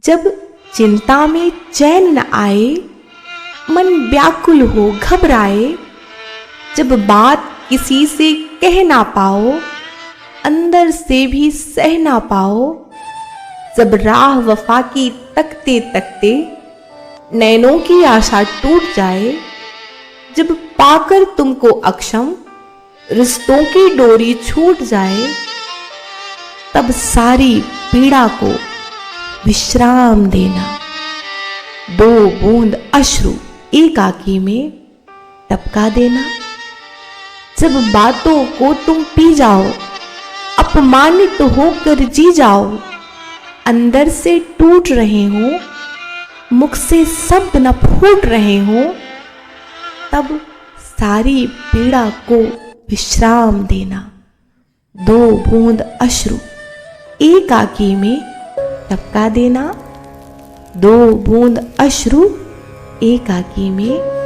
जब चिंता में चैन न आए, मन व्याकुल हो घबराए, जब बात किसी से कह ना पाओ, अंदर से भी सह ना पाओ, जब राह वफा की तकते तकते नैनों की आशा टूट जाए, जब पाकर तुमको अक्षम रिश्तों की डोरी छूट जाए, तब सारी पीड़ा को विश्राम देना। 2 बूंद अश्रु एकाकी में टपका देना। जब बातों को तुम पी जाओ, अपमानित होकर जी जाओ, अंदर से टूट रहे हो, मुख से शब्द न फूट रहे हो, तब सारी पीड़ा को विश्राम देना। 2 बूंद अश्रु एकाकी में टपका देना। 2 बूंद अश्रु एकाकी में